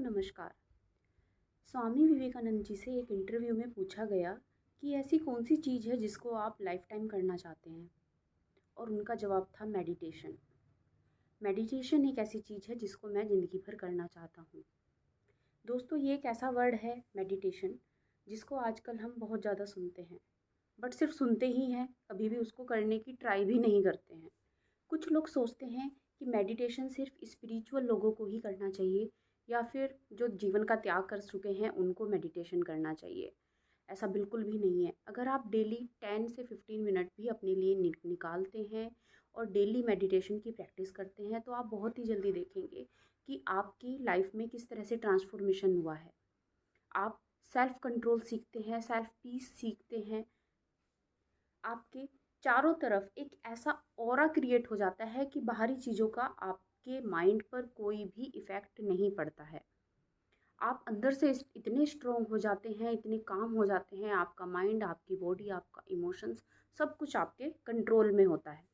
नमस्कार। स्वामी विवेकानंद जी से एक इंटरव्यू में पूछा गया कि ऐसी कौन सी चीज़ है जिसको आप लाइफ टाइम करना चाहते हैं, और उनका जवाब था मेडिटेशन। मेडिटेशन एक ऐसी चीज़ है जिसको मैं ज़िंदगी भर करना चाहता हूँ। दोस्तों, ये एक ऐसा वर्ड है मेडिटेशन, जिसको आजकल हम बहुत ज़्यादा सुनते हैं, बट सिर्फ सुनते ही हैं, कभी भी उसको करने की ट्राई भी नहीं करते हैं। कुछ लोग सोचते हैं कि मेडिटेशन सिर्फ स्पिरिचुअल लोगों को ही करना चाहिए, या फिर जो जीवन का त्याग कर चुके हैं उनको मेडिटेशन करना चाहिए। ऐसा बिल्कुल भी नहीं है। अगर आप डेली 10 से 15 मिनट भी अपने लिए निकालते हैं और डेली मेडिटेशन की प्रैक्टिस करते हैं, तो आप बहुत ही जल्दी देखेंगे कि आपकी लाइफ में किस तरह से ट्रांसफॉर्मेशन हुआ है। आप सेल्फ कंट्रोल सीखते हैं, सेल्फ पीस सीखते हैं। आपके चारों तरफ एक ऐसा ऑरा क्रिएट हो जाता है कि बाहरी चीज़ों का आपके माइंड पर कोई भी इफ़ेक्ट नहीं पड़ता है। आप अंदर से इतने स्ट्रोंग हो जाते हैं, इतने काम हो जाते हैं, आपका माइंड, आपकी बॉडी, आपका इमोशंस, सब कुछ आपके कंट्रोल में होता है।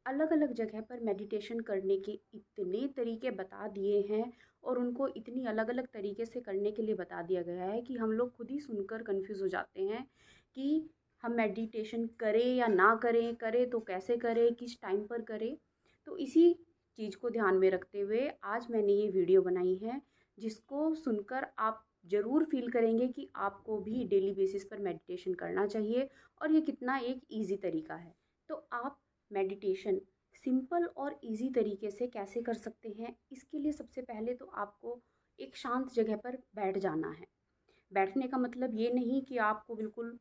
अलग अलग जगह पर मेडिटेशन करने के इतने तरीके बता दिए हैं, और उनको इतनी अलग अलग तरीके से करने के लिए बता दिया गया है कि हम लोग खुद ही सुनकर कंफ्यूज हो जाते हैं कि हम मेडिटेशन करें या ना करें, करें तो कैसे करें, किस टाइम पर करें। तो इसी चीज़ को ध्यान में रखते हुए आज मैंने ये वीडियो बनाई है, जिसको सुनकर आप ज़रूर फील करेंगे कि आपको भी डेली बेसिस पर मेडिटेशन करना चाहिए, और ये कितना एक ईज़ी तरीका है। तो आप मेडिटेशन सिंपल और इजी तरीके से कैसे कर सकते हैं, इसके लिए सबसे पहले तो आपको एक शांत जगह पर बैठ जाना है। बैठने का मतलब ये नहीं कि आपको बिल्कुल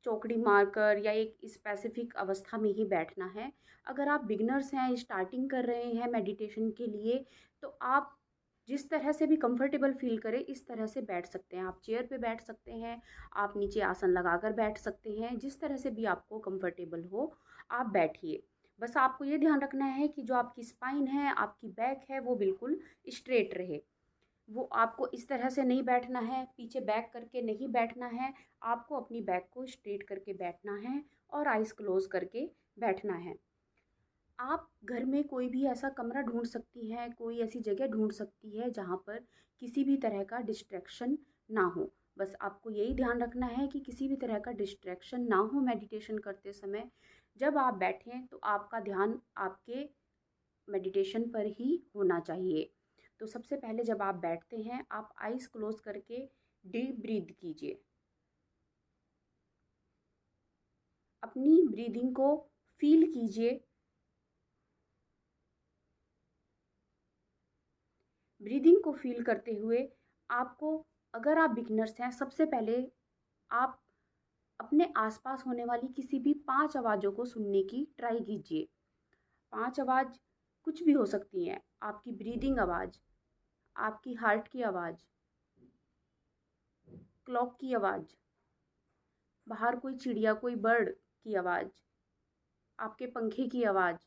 चौकड़ी मारकर या एक स्पेसिफिक अवस्था में ही बैठना है। अगर आप बिगनर्स हैं, स्टार्टिंग कर रहे हैं मेडिटेशन के लिए, तो आप जिस तरह से भी कंफर्टेबल फील करें इस तरह से बैठ सकते हैं। आप चेयर पे बैठ सकते हैं, आप नीचे आसन लगाकर बैठ सकते हैं, जिस तरह से भी आपको कंफर्टेबल हो आप बैठिए। बस आपको ये ध्यान रखना है कि जो आपकी स्पाइन है, आपकी बैक है, वो बिल्कुल स्ट्रेट रहे। वो आपको इस तरह से नहीं बैठना है, पीछे बैक करके नहीं बैठना है। आपको अपनी बैक को स्ट्रेट करके बैठना है और आइज़ क्लोज करके बैठना है। आप घर में कोई भी ऐसा कमरा ढूंढ सकती हैं, कोई ऐसी जगह ढूंढ सकती है जहाँ पर किसी भी तरह का डिस्ट्रैक्शन ना हो। बस आपको यही ध्यान रखना है कि किसी भी तरह का डिस्ट्रैक्शन ना हो मेडिटेशन करते समय। जब आप बैठें तो आपका ध्यान आपके मेडिटेशन पर ही होना चाहिए। तो सबसे पहले जब आप बैठते हैं, आप आइज़ क्लोज करके डीप ब्रीथ कीजिए। अपनी ब्रीदिंग को फील कीजिए। ब्रीदिंग को फील करते हुए आपको, अगर आप बिगिनर्स हैं, सबसे पहले आप अपने आसपास होने वाली किसी भी 5 आवाज़ों को सुनने की ट्राई कीजिए। 5 आवाज़ कुछ भी हो सकती हैं। आपकी ब्रीदिंग आवाज़, आपकी हार्ट की आवाज़, क्लॉक की आवाज़, बाहर कोई चिड़िया, कोई बर्ड की आवाज़, आपके पंखे की आवाज़।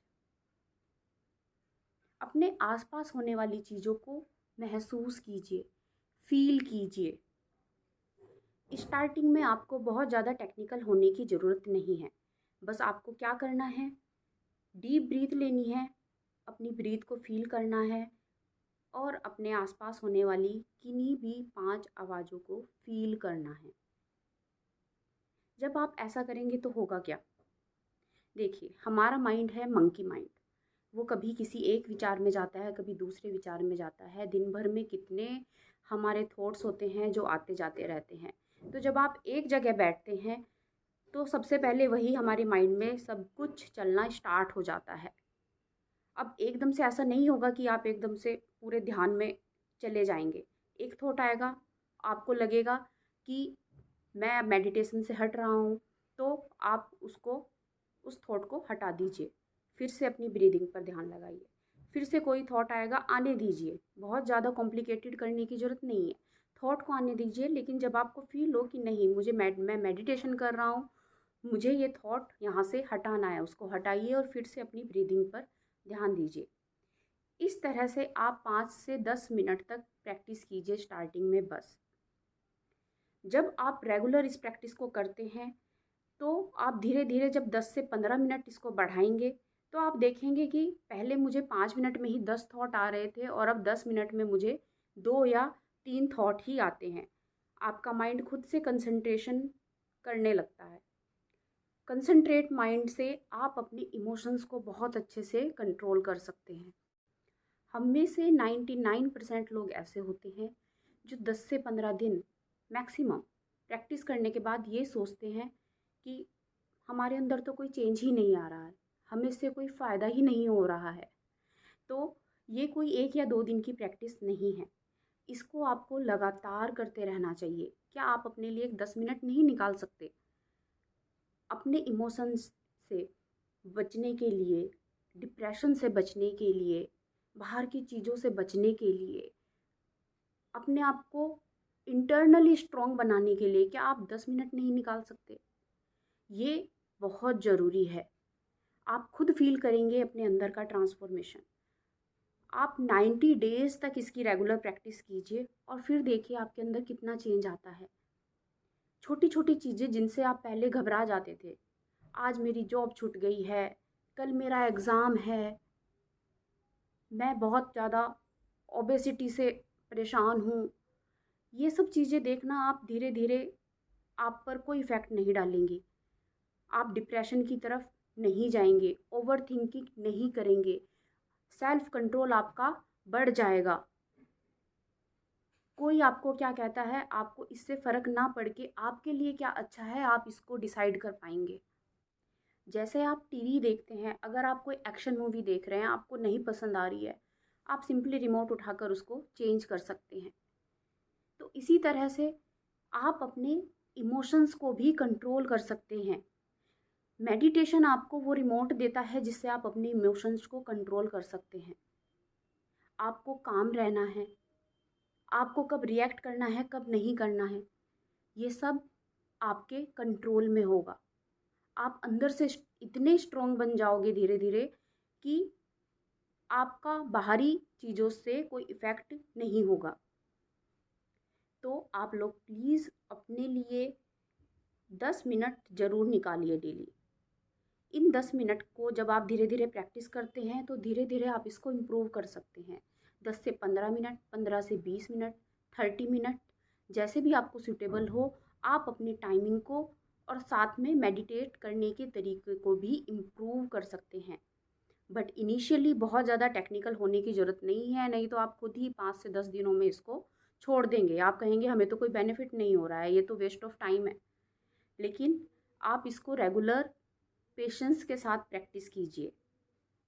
अपने आसपास होने वाली चीज़ों को महसूस कीजिए, फील कीजिए। स्टार्टिंग में आपको बहुत ज़्यादा टेक्निकल होने की ज़रूरत नहीं है। बस आपको क्या करना है, डीप ब्रीथ लेनी है, अपनी ब्रीथ को फील करना है, और अपने आसपास होने वाली किन्हीं भी 5 आवाज़ों को फील करना है। जब आप ऐसा करेंगे तो होगा क्या? देखिए, हमारा माइंड है मंकी माइंड। वो कभी किसी एक विचार में जाता है, कभी दूसरे विचार में जाता है। दिन भर में कितने हमारे थॉट्स होते हैं जो आते जाते रहते हैं। तो जब आप एक जगह बैठते हैं, तो सबसे पहले वही हमारे माइंड में सब कुछ चलना स्टार्ट हो जाता है। अब एकदम से ऐसा नहीं होगा कि आप एकदम से पूरे ध्यान में चले जाएंगे। एक थॉट आएगा, आपको लगेगा कि मैं मेडिटेशन से हट रहा हूँ, तो आप उसको, उस थॉट को हटा दीजिए। फिर से अपनी ब्रीदिंग पर ध्यान लगाइए। फिर से कोई थॉट आएगा, आने दीजिए। बहुत ज़्यादा कॉम्प्लिकेटेड करने की ज़रूरत नहीं है। थॉट को आने दीजिए, लेकिन जब आपको फील हो कि नहीं, मुझे मैं मेडिटेशन कर रहा हूँ, मुझे ये थॉट यहाँ से हटाना है, उसको हटाइए और फिर से अपनी ब्रीदिंग पर ध्यान दीजिए। इस तरह से आप 5 से 10 मिनट तक प्रैक्टिस कीजिए स्टार्टिंग में बस। जब आप रेगुलर इस प्रैक्टिस को करते हैं, तो आप धीरे धीरे जब 10 से 15 मिनट इसको बढ़ाएंगे, तो आप देखेंगे कि पहले मुझे 5 मिनट में ही 10 थॉट आ रहे थे, और अब 10 मिनट में मुझे 2 या तीन थॉट ही आते हैं। आपका माइंड खुद से कंसंट्रेशन करने लगता है। कंसंट्रेट माइंड से आप अपने इमोशंस को बहुत अच्छे से कंट्रोल कर सकते हैं। हम में से 99% लोग ऐसे होते हैं जो 10 से 15 दिन मैक्सिमम प्रैक्टिस करने के बाद ये सोचते हैं कि हमारे अंदर तो कोई चेंज ही नहीं आ रहा है, हमें इससे कोई फ़ायदा ही नहीं हो रहा है। तो ये कोई 1 या 2 दिन की प्रैक्टिस नहीं है, इसको आपको लगातार करते रहना चाहिए। क्या आप अपने लिए 10 मिनट नहीं निकाल सकते? अपने इमोशंस से बचने के लिए, डिप्रेशन से बचने के लिए, बाहर की चीज़ों से बचने के लिए, अपने आप को इंटरनली स्ट्रॉन्ग बनाने के लिए क्या आप 10 मिनट नहीं निकाल सकते? ये बहुत ज़रूरी है। आप खुद फ़ील करेंगे अपने अंदर का ट्रांसफ़ॉर्मेशन। आप 90 डेज़ तक इसकी रेगुलर प्रैक्टिस कीजिए और फिर देखिए आपके अंदर कितना चेंज आता है। छोटी-छोटी चीज़ें जिनसे आप पहले घबरा जाते थे, आज मेरी जॉब छूट गई है, कल मेरा एग्ज़ाम है, मैं बहुत ज़्यादा ओबेसिटी से परेशान हूँ, ये सब चीज़ें देखना आप धीरे-धीरे आप पर कोई इफ़ेक्ट नहीं डालेंगी। आप डिप्रेशन की तरफ नहीं जाएँगे, ओवरथिंकिंग नहीं करेंगे, सेल्फ कंट्रोल आपका बढ़ जाएगा। कोई आपको क्या कहता है, आपको इससे फ़र्क ना पड़ के आपके लिए क्या अच्छा है, आप इसको डिसाइड कर पाएँगे। जैसे आप टीवी देखते हैं, अगर आप कोई एक्शन मूवी देख रहे हैं, आपको नहीं पसंद आ रही है, आप सिंपली रिमोट उठाकर उसको चेंज कर सकते हैं। तो इसी तरह से आप अपने इमोशंस को भी कंट्रोल कर सकते हैं। मेडिटेशन आपको वो रिमोट देता है जिससे आप अपने इमोशंस को कंट्रोल कर सकते हैं। आपको काम रहना है, आपको कब रिएक्ट करना है, कब नहीं करना है, ये सब आपके कंट्रोल में होगा। आप अंदर से इतने स्ट्रॉन्ग बन जाओगे धीरे धीरे कि आपका बाहरी चीज़ों से कोई इफ़ेक्ट नहीं होगा। तो आप लोग प्लीज़ अपने लिए 10 मिनट ज़रूर निकालिए डेली। इन 10 मिनट को जब आप धीरे धीरे प्रैक्टिस करते हैं तो धीरे धीरे आप इसको इम्प्रूव कर सकते हैं। 10 से 15 मिनट, 15 से 20 मिनट, 30 मिनट, जैसे भी आपको सूटेबल हो, आप अपनी टाइमिंग को और साथ में मेडिटेट करने के तरीके को भी इम्प्रूव कर सकते हैं। बट इनिशियली बहुत ज़्यादा टेक्निकल होने की ज़रूरत नहीं है, नहीं तो आप खुद ही 5 से 10 दिनों में इसको छोड़ देंगे। आप कहेंगे हमें तो कोई बेनिफिट नहीं हो रहा है, ये तो वेस्ट ऑफ टाइम है। लेकिन आप इसको रेगुलर पेशेंस के साथ प्रैक्टिस कीजिए।